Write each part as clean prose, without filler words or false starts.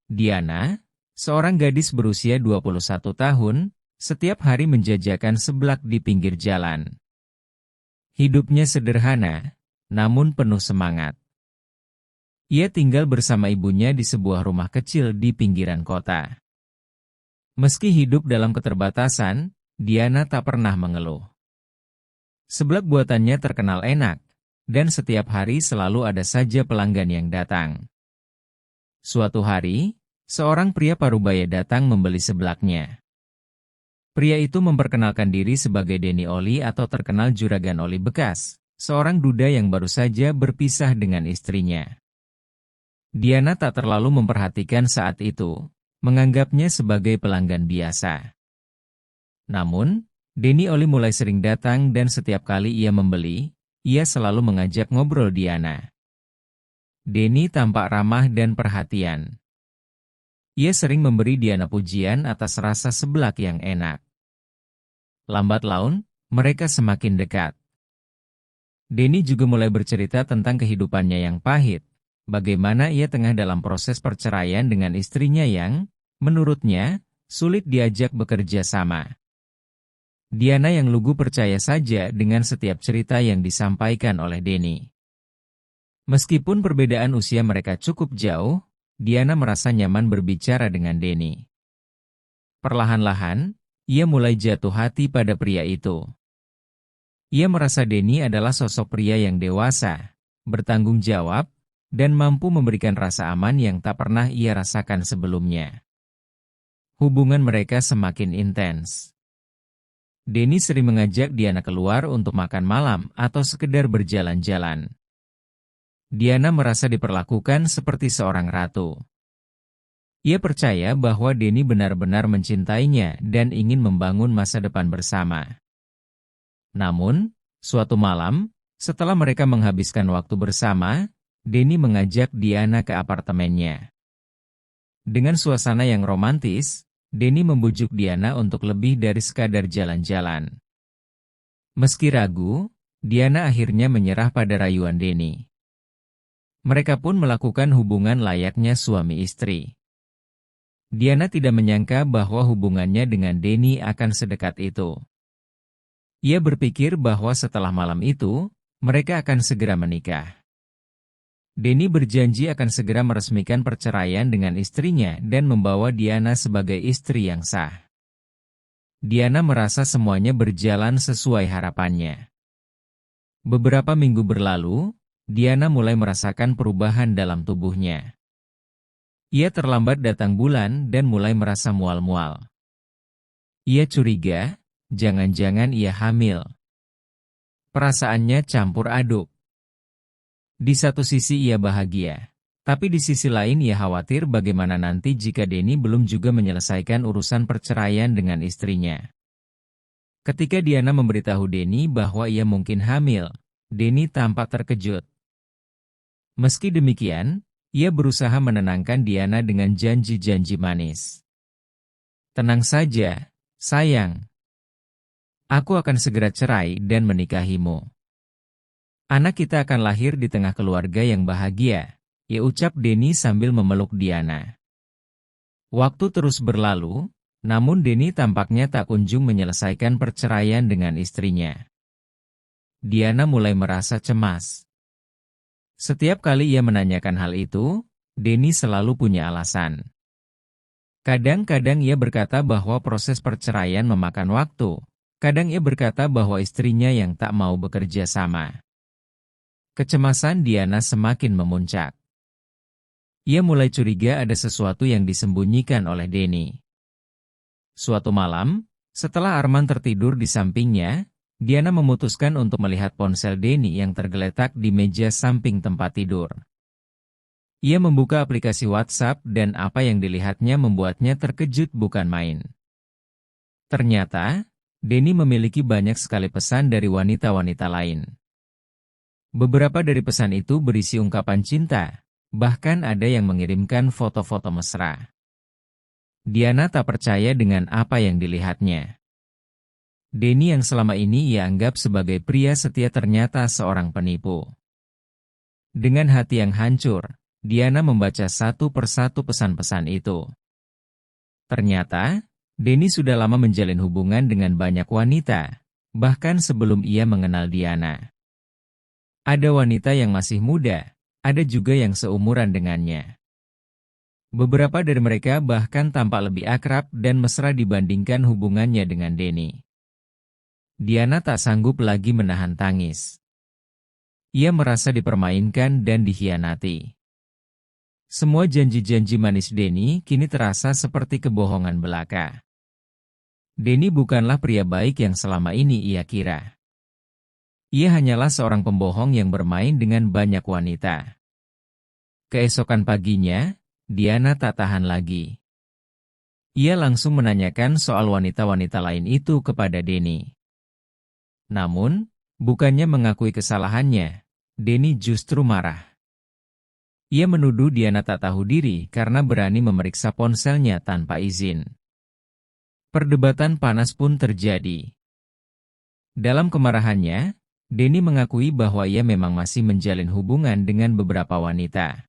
Diana, seorang gadis berusia 21 tahun, setiap hari menjajakan seblak di pinggir jalan. Hidupnya sederhana, namun penuh semangat. Ia tinggal bersama ibunya di sebuah rumah kecil di pinggiran kota. Meski hidup dalam keterbatasan, Diana tak pernah mengeluh. Seblak buatannya terkenal enak, dan setiap hari selalu ada saja pelanggan yang datang. Suatu hari, seorang pria parubaya datang membeli seblaknya. Pria itu memperkenalkan diri sebagai Denny Oli atau terkenal juragan oli bekas, seorang duda yang baru saja berpisah dengan istrinya. Diana tak terlalu memperhatikan saat itu, menganggapnya sebagai pelanggan biasa. Namun, Denny Oli mulai sering datang dan setiap kali ia membeli, ia selalu mengajak ngobrol Diana. Denny tampak ramah dan perhatian. Ia sering memberi Diana pujian atas rasa seblak yang enak. Lambat laun, mereka semakin dekat. Denny juga mulai bercerita tentang kehidupannya yang pahit, bagaimana ia tengah dalam proses perceraian dengan istrinya yang, menurutnya, sulit diajak bekerja sama. Diana yang lugu percaya saja dengan setiap cerita yang disampaikan oleh Denny. Meskipun perbedaan usia mereka cukup jauh, Diana merasa nyaman berbicara dengan Denny. Perlahan-lahan, ia mulai jatuh hati pada pria itu. Ia merasa Denny adalah sosok pria yang dewasa, bertanggung jawab, dan mampu memberikan rasa aman yang tak pernah ia rasakan sebelumnya. Hubungan mereka semakin intens. Denny sering mengajak Diana keluar untuk makan malam atau sekedar berjalan-jalan. Diana merasa diperlakukan seperti seorang ratu. Ia percaya bahwa Denny benar-benar mencintainya dan ingin membangun masa depan bersama. Namun, suatu malam, setelah mereka menghabiskan waktu bersama, Denny mengajak Diana ke apartemennya. Dengan suasana yang romantis, Denny membujuk Diana untuk lebih dari sekadar jalan-jalan. Meski ragu, Diana akhirnya menyerah pada rayuan Denny. Mereka pun melakukan hubungan layaknya suami istri. Diana tidak menyangka bahwa hubungannya dengan Denny akan sedekat itu. Ia berpikir bahwa setelah malam itu, mereka akan segera menikah. Denny berjanji akan segera meresmikan perceraian dengan istrinya dan membawa Diana sebagai istri yang sah. Diana merasa semuanya berjalan sesuai harapannya. Beberapa minggu berlalu, Diana mulai merasakan perubahan dalam tubuhnya. Ia terlambat datang bulan dan mulai merasa mual-mual. Ia curiga, jangan-jangan ia hamil. Perasaannya campur aduk. Di satu sisi ia bahagia, tapi di sisi lain ia khawatir bagaimana nanti jika Denny belum juga menyelesaikan urusan perceraian dengan istrinya. Ketika Diana memberitahu Denny bahwa ia mungkin hamil, Denny tampak terkejut. Meski demikian, ia berusaha menenangkan Diana dengan janji-janji manis. Tenang saja, sayang. Aku akan segera cerai dan menikahimu. Anak kita akan lahir di tengah keluarga yang bahagia, ia ucap Denny sambil memeluk Diana. Waktu terus berlalu, namun Denny tampaknya tak kunjung menyelesaikan perceraian dengan istrinya. Diana mulai merasa cemas. Setiap kali ia menanyakan hal itu, Denny selalu punya alasan. Kadang-kadang ia berkata bahwa proses perceraian memakan waktu. Kadang ia berkata bahwa istrinya yang tak mau bekerja sama. Kecemasan Diana semakin memuncak. Ia mulai curiga ada sesuatu yang disembunyikan oleh Denny. Suatu malam, setelah Arman tertidur di sampingnya, Diana memutuskan untuk melihat ponsel Denny yang tergeletak di meja samping tempat tidur. Ia membuka aplikasi WhatsApp dan apa yang dilihatnya membuatnya terkejut bukan main. Ternyata, Denny memiliki banyak sekali pesan dari wanita-wanita lain. Beberapa dari pesan itu berisi ungkapan cinta, bahkan ada yang mengirimkan foto-foto mesra. Diana tak percaya dengan apa yang dilihatnya. Denny yang selama ini ia anggap sebagai pria setia ternyata seorang penipu. Dengan hati yang hancur, Diana membaca satu persatu pesan-pesan itu. Ternyata, Denny sudah lama menjalin hubungan dengan banyak wanita, bahkan sebelum ia mengenal Diana. Ada wanita yang masih muda, ada juga yang seumuran dengannya. Beberapa dari mereka bahkan tampak lebih akrab dan mesra dibandingkan hubungannya dengan Denny. Diana tak sanggup lagi menahan tangis. Ia merasa dipermainkan dan dikhianati. Semua janji-janji manis Denny kini terasa seperti kebohongan belaka. Denny bukanlah pria baik yang selama ini ia kira. Ia hanyalah seorang pembohong yang bermain dengan banyak wanita. Keesokan paginya, Diana tak tahan lagi. Ia langsung menanyakan soal wanita-wanita lain itu kepada Denny. Namun, bukannya mengakui kesalahannya, Denny justru marah. Ia menuduh Diana tak tahu diri karena berani memeriksa ponselnya tanpa izin. Perdebatan panas pun terjadi. Dalam kemarahannya, Denny mengakui bahwa ia memang masih menjalin hubungan dengan beberapa wanita.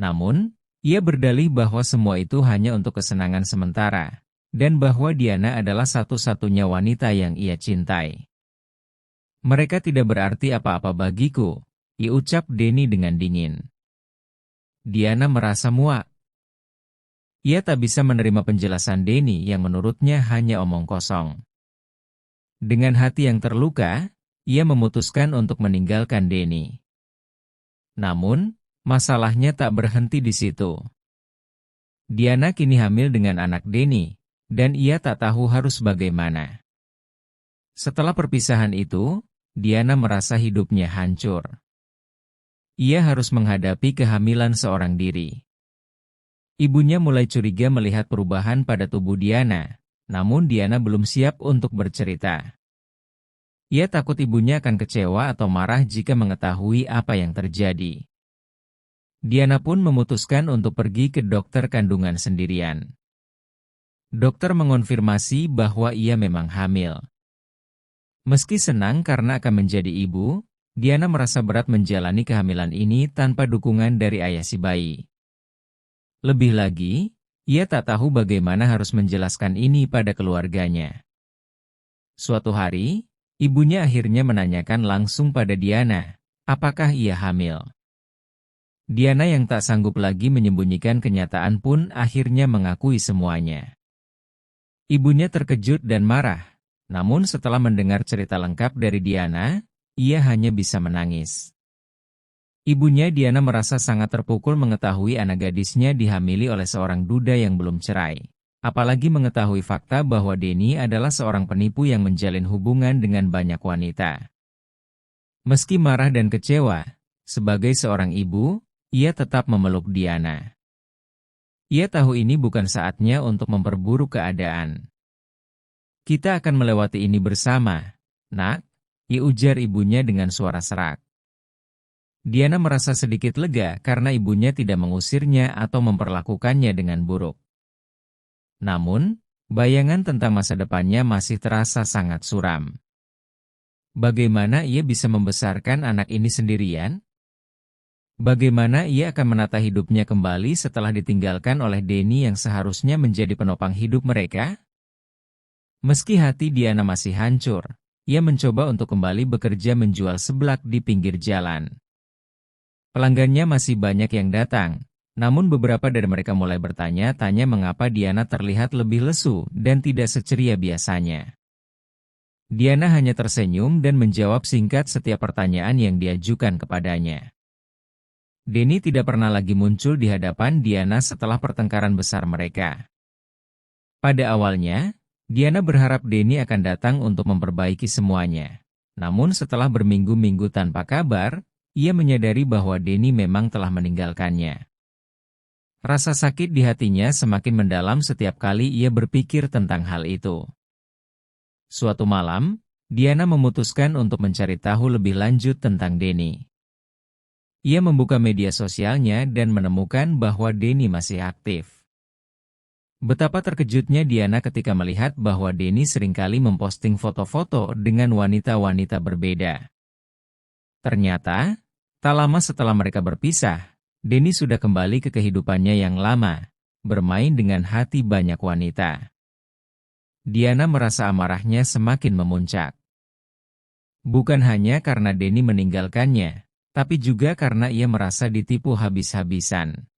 Namun, ia berdalih bahwa semua itu hanya untuk kesenangan sementara, dan bahwa Diana adalah satu-satunya wanita yang ia cintai. Mereka tidak berarti apa-apa bagiku, ucap Denny dengan dingin. Diana merasa muak. Ia tak bisa menerima penjelasan Denny yang menurutnya hanya omong kosong. Dengan hati yang terluka, ia memutuskan untuk meninggalkan Denny. Namun, masalahnya tak berhenti di situ. Diana kini hamil dengan anak Denny, dan ia tak tahu harus bagaimana. Setelah perpisahan itu, Diana merasa hidupnya hancur. Ia harus menghadapi kehamilan seorang diri. Ibunya mulai curiga melihat perubahan pada tubuh Diana, namun Diana belum siap untuk bercerita. Ia takut ibunya akan kecewa atau marah jika mengetahui apa yang terjadi. Diana pun memutuskan untuk pergi ke dokter kandungan sendirian. Dokter mengonfirmasi bahwa ia memang hamil. Meski senang karena akan menjadi ibu, Diana merasa berat menjalani kehamilan ini tanpa dukungan dari ayah si bayi. Lebih lagi, ia tak tahu bagaimana harus menjelaskan ini pada keluarganya. Suatu hari, ibunya akhirnya menanyakan langsung pada Diana, apakah ia hamil. Diana yang tak sanggup lagi menyembunyikan kenyataan pun akhirnya mengakui semuanya. Ibunya terkejut dan marah, namun setelah mendengar cerita lengkap dari Diana, ia hanya bisa menangis. Ibunya Diana merasa sangat terpukul mengetahui anak gadisnya dihamili oleh seorang duda yang belum cerai. Apalagi mengetahui fakta bahwa Denny adalah seorang penipu yang menjalin hubungan dengan banyak wanita. Meski marah dan kecewa, sebagai seorang ibu, ia tetap memeluk Diana. Ia tahu ini bukan saatnya untuk memperburuk keadaan. Kita akan melewati ini bersama, nak, ujar ibunya dengan suara serak. Diana merasa sedikit lega karena ibunya tidak mengusirnya atau memperlakukannya dengan buruk. Namun, bayangan tentang masa depannya masih terasa sangat suram. Bagaimana ia bisa membesarkan anak ini sendirian? Bagaimana ia akan menata hidupnya kembali setelah ditinggalkan oleh Denny yang seharusnya menjadi penopang hidup mereka? Meski hati Diana masih hancur, ia mencoba untuk kembali bekerja menjual seblak di pinggir jalan. Pelanggannya masih banyak yang datang, namun beberapa dari mereka mulai bertanya-tanya mengapa Diana terlihat lebih lesu dan tidak seceria biasanya. Diana hanya tersenyum dan menjawab singkat setiap pertanyaan yang diajukan kepadanya. Denny tidak pernah lagi muncul di hadapan Diana setelah pertengkaran besar mereka. Pada awalnya, Diana berharap Denny akan datang untuk memperbaiki semuanya. Namun setelah berminggu-minggu tanpa kabar, ia menyadari bahwa Denny memang telah meninggalkannya. Rasa sakit di hatinya semakin mendalam setiap kali ia berpikir tentang hal itu. Suatu malam, Diana memutuskan untuk mencari tahu lebih lanjut tentang Denny. Ia membuka media sosialnya dan menemukan bahwa Denny masih aktif. Betapa terkejutnya Diana ketika melihat bahwa Denny seringkali memposting foto-foto dengan wanita-wanita berbeda. Ternyata, tak lama setelah mereka berpisah, Denny sudah kembali ke kehidupannya yang lama, bermain dengan hati banyak wanita. Diana merasa amarahnya semakin memuncak. Bukan hanya karena Denny meninggalkannya, tapi juga karena ia merasa ditipu habis-habisan.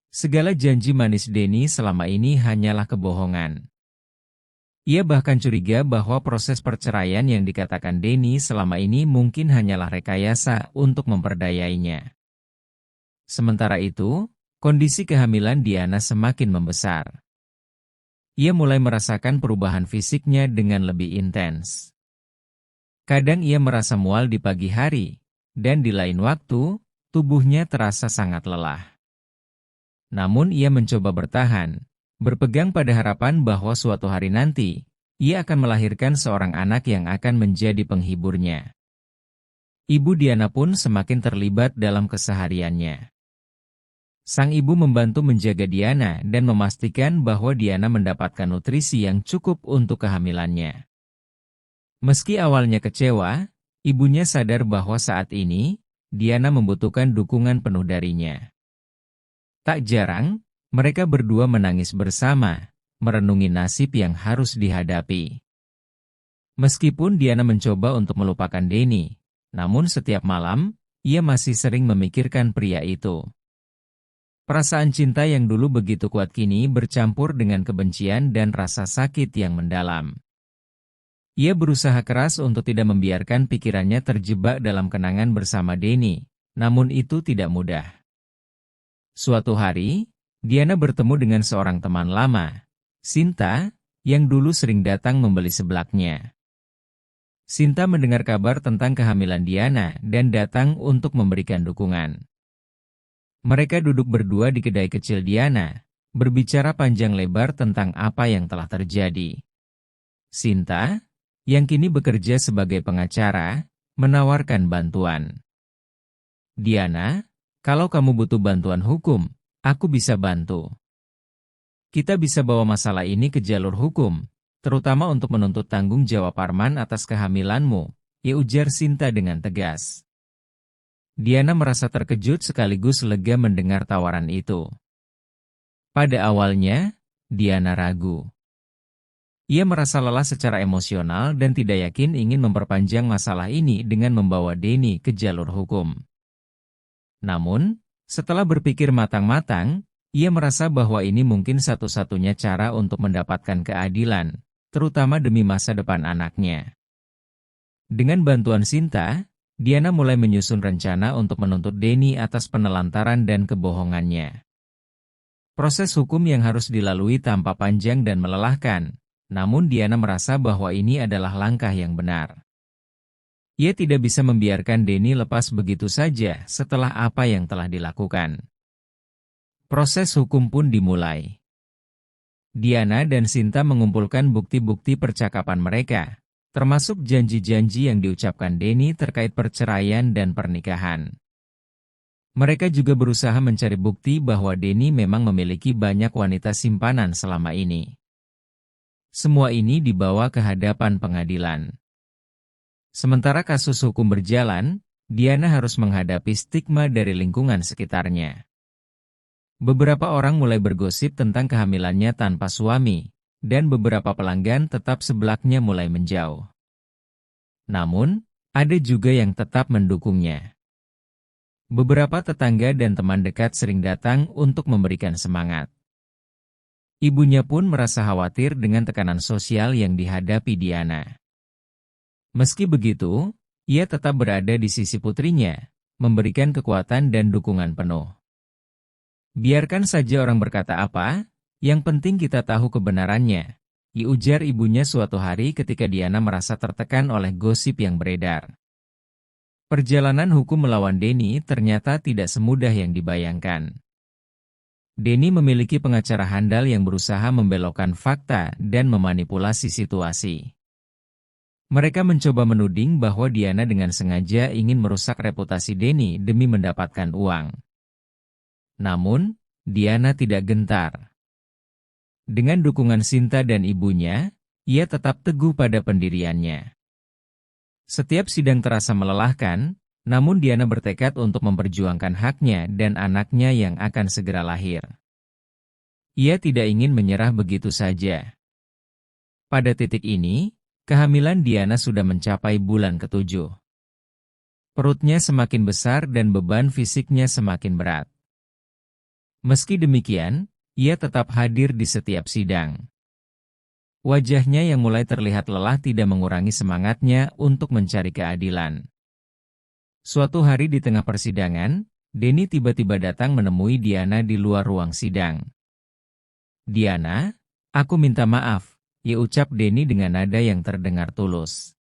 Segala janji manis Denny selama ini hanyalah kebohongan. Ia bahkan curiga bahwa proses perceraian yang dikatakan Denny selama ini mungkin hanyalah rekayasa untuk memperdayainya. Sementara itu, kondisi kehamilan Diana semakin membesar. Ia mulai merasakan perubahan fisiknya dengan lebih intens. Kadang ia merasa mual di pagi hari, dan di lain waktu, tubuhnya terasa sangat lelah. Namun ia mencoba bertahan, berpegang pada harapan bahwa suatu hari nanti, ia akan melahirkan seorang anak yang akan menjadi penghiburnya. Ibu Diana pun semakin terlibat dalam kesehariannya. Sang ibu membantu menjaga Diana dan memastikan bahwa Diana mendapatkan nutrisi yang cukup untuk kehamilannya. Meski awalnya kecewa, ibunya sadar bahwa saat ini, Diana membutuhkan dukungan penuh darinya. Tak jarang, mereka berdua menangis bersama, merenungi nasib yang harus dihadapi. Meskipun Diana mencoba untuk melupakan Denny, namun setiap malam, ia masih sering memikirkan pria itu. Perasaan cinta yang dulu begitu kuat kini bercampur dengan kebencian dan rasa sakit yang mendalam. Ia berusaha keras untuk tidak membiarkan pikirannya terjebak dalam kenangan bersama Denny, namun itu tidak mudah. Suatu hari, Diana bertemu dengan seorang teman lama, Sinta, yang dulu sering datang membeli seblaknya. Sinta mendengar kabar tentang kehamilan Diana dan datang untuk memberikan dukungan. Mereka duduk berdua di kedai kecil Diana, berbicara panjang lebar tentang apa yang telah terjadi. Sinta, yang kini bekerja sebagai pengacara, menawarkan bantuan. Diana, kalau kamu butuh bantuan hukum, aku bisa bantu. Kita bisa bawa masalah ini ke jalur hukum, terutama untuk menuntut tanggung jawab Arman atas kehamilanmu, ujar Sinta dengan tegas. Diana merasa terkejut sekaligus lega mendengar tawaran itu. Pada awalnya, Diana ragu. Ia merasa lelah secara emosional dan tidak yakin ingin memperpanjang masalah ini dengan membawa Denny ke jalur hukum. Namun, setelah berpikir matang-matang, ia merasa bahwa ini mungkin satu-satunya cara untuk mendapatkan keadilan, terutama demi masa depan anaknya. Dengan bantuan Sinta, Diana mulai menyusun rencana untuk menuntut Denny atas penelantaran dan kebohongannya. Proses hukum yang harus dilalui tampak panjang dan melelahkan, namun Diana merasa bahwa ini adalah langkah yang benar. Ia tidak bisa membiarkan Denny lepas begitu saja setelah apa yang telah dilakukan. Proses hukum pun dimulai. Diana dan Sinta mengumpulkan bukti-bukti percakapan mereka, termasuk janji-janji yang diucapkan Denny terkait perceraian dan pernikahan. Mereka juga berusaha mencari bukti bahwa Denny memang memiliki banyak wanita simpanan selama ini. Semua ini dibawa ke hadapan pengadilan. Sementara kasus hukum berjalan, Diana harus menghadapi stigma dari lingkungan sekitarnya. Beberapa orang mulai bergosip tentang kehamilannya tanpa suami, dan beberapa pelanggan tetap seblaknya mulai menjauh. Namun, ada juga yang tetap mendukungnya. Beberapa tetangga dan teman dekat sering datang untuk memberikan semangat. Ibunya pun merasa khawatir dengan tekanan sosial yang dihadapi Diana. Meski begitu, ia tetap berada di sisi putrinya, memberikan kekuatan dan dukungan penuh. Biarkan saja orang berkata apa, yang penting kita tahu kebenarannya, ujar ibunya suatu hari ketika Diana merasa tertekan oleh gosip yang beredar. Perjalanan hukum melawan Denny ternyata tidak semudah yang dibayangkan. Denny memiliki pengacara handal yang berusaha membelokkan fakta dan memanipulasi situasi. Mereka mencoba menuding bahwa Diana dengan sengaja ingin merusak reputasi Denny demi mendapatkan uang. Namun, Diana tidak gentar. Dengan dukungan Sinta dan ibunya, ia tetap teguh pada pendiriannya. Setiap sidang terasa melelahkan, Namun Diana bertekad untuk memperjuangkan haknya dan anaknya yang akan segera lahir. Ia tidak ingin menyerah begitu saja. Pada titik ini, kehamilan Diana sudah mencapai bulan ke-7. Perutnya semakin besar dan beban fisiknya semakin berat. Meski demikian, ia tetap hadir di setiap sidang. Wajahnya yang mulai terlihat lelah tidak mengurangi semangatnya untuk mencari keadilan. Suatu hari di tengah persidangan, Denny tiba-tiba datang menemui Diana di luar ruang sidang. "Diana, aku minta maaf," ia ucap Denny dengan nada yang terdengar tulus.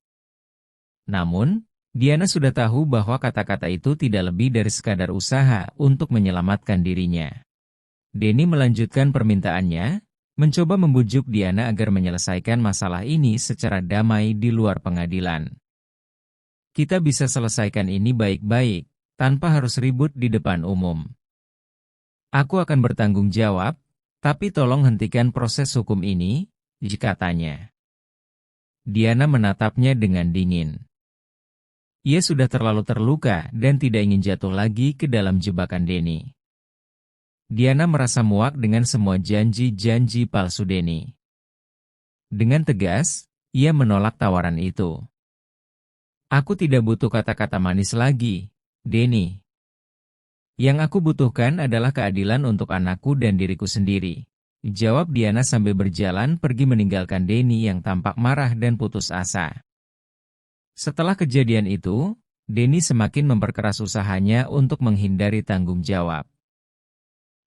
Namun, Diana sudah tahu bahwa kata-kata itu tidak lebih dari sekadar usaha untuk menyelamatkan dirinya. Denny melanjutkan permintaannya, mencoba membujuk Diana agar menyelesaikan masalah ini secara damai di luar pengadilan. "Kita bisa selesaikan ini baik-baik, tanpa harus ribut di depan umum. Aku akan bertanggung jawab, tapi tolong hentikan proses hukum ini," katanya. Diana menatapnya dengan dingin. Ia sudah terlalu terluka dan tidak ingin jatuh lagi ke dalam jebakan Denny. Diana merasa muak dengan semua janji-janji palsu Denny. Dengan tegas, ia menolak tawaran itu. "Aku tidak butuh kata-kata manis lagi, Denny. Yang aku butuhkan adalah keadilan untuk anakku dan diriku sendiri," jawab Diana sambil berjalan pergi meninggalkan Denny yang tampak marah dan putus asa. Setelah kejadian itu, Denny semakin memperkeras usahanya untuk menghindari tanggung jawab.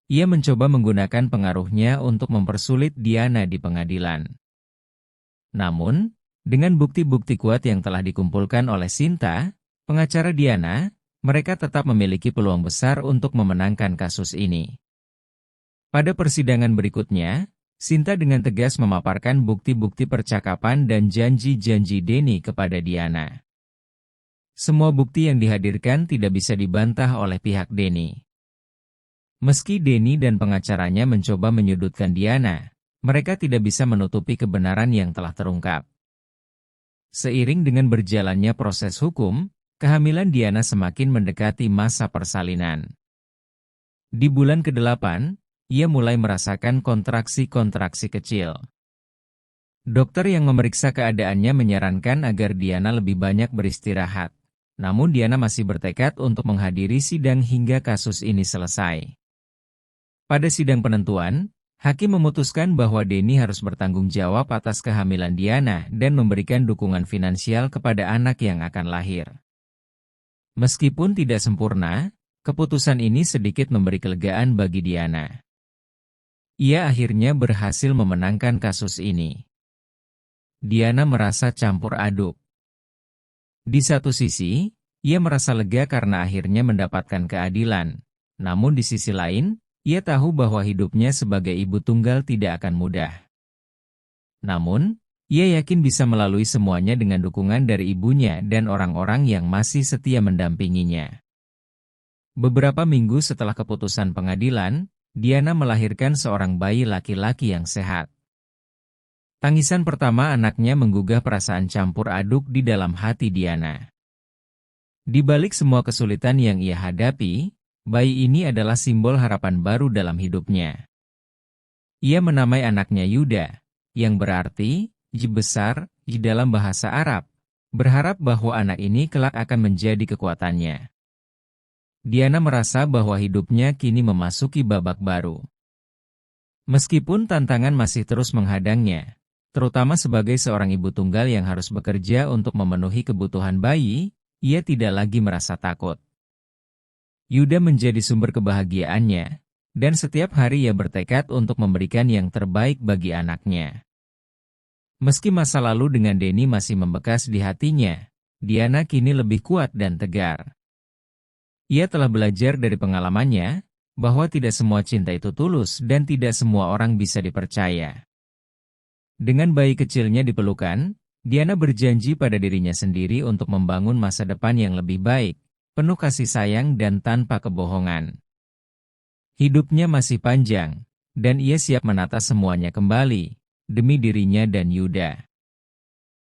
Ia mencoba menggunakan pengaruhnya untuk mempersulit Diana di pengadilan. Namun, dengan bukti-bukti kuat yang telah dikumpulkan oleh Sinta, pengacara Diana, mereka tetap memiliki peluang besar untuk memenangkan kasus ini. Pada persidangan berikutnya, Sinta dengan tegas memaparkan bukti-bukti percakapan dan janji-janji Denny kepada Diana. Semua bukti yang dihadirkan tidak bisa dibantah oleh pihak Denny. Meski Denny dan pengacaranya mencoba menyudutkan Diana, mereka tidak bisa menutupi kebenaran yang telah terungkap. Seiring dengan berjalannya proses hukum, kehamilan Diana semakin mendekati masa persalinan. Di bulan ke-8, ia mulai merasakan kontraksi-kontraksi kecil. Dokter yang memeriksa keadaannya menyarankan agar Diana lebih banyak beristirahat. Namun Diana masih bertekad untuk menghadiri sidang hingga kasus ini selesai. Pada sidang penentuan, hakim memutuskan bahwa Denny harus bertanggung jawab atas kehamilan Diana dan memberikan dukungan finansial kepada anak yang akan lahir. Meskipun tidak sempurna, keputusan ini sedikit memberi kelegaan bagi Diana. Ia akhirnya berhasil memenangkan kasus ini. Diana merasa campur aduk. Di satu sisi, ia merasa lega karena akhirnya mendapatkan keadilan. Namun di sisi lain, ia tahu bahwa hidupnya sebagai ibu tunggal tidak akan mudah. Namun, ia yakin bisa melalui semuanya dengan dukungan dari ibunya dan orang-orang yang masih setia mendampinginya. Beberapa minggu setelah keputusan pengadilan, Diana melahirkan seorang bayi laki-laki yang sehat. Tangisan pertama anaknya menggugah perasaan campur aduk di dalam hati Diana. Di balik semua kesulitan yang ia hadapi, bayi ini adalah simbol harapan baru dalam hidupnya. Ia menamai anaknya Yuda, yang berarti "J besar" di dalam bahasa Arab, berharap bahwa anak ini kelak akan menjadi kekuatannya. Diana merasa bahwa hidupnya kini memasuki babak baru. Meskipun tantangan masih terus menghadangnya, terutama sebagai seorang ibu tunggal yang harus bekerja untuk memenuhi kebutuhan bayi, ia tidak lagi merasa takut. Yuda menjadi sumber kebahagiaannya, dan setiap hari ia bertekad untuk memberikan yang terbaik bagi anaknya. Meski masa lalu dengan Denny masih membekas di hatinya, Diana kini lebih kuat dan tegar. Ia telah belajar dari pengalamannya, bahwa tidak semua cinta itu tulus dan tidak semua orang bisa dipercaya. Dengan bayi kecilnya dipelukan, Diana berjanji pada dirinya sendiri untuk membangun masa depan yang lebih baik, penuh kasih sayang dan tanpa kebohongan. Hidupnya masih panjang, dan ia siap menata semuanya kembali, demi dirinya dan Yuda.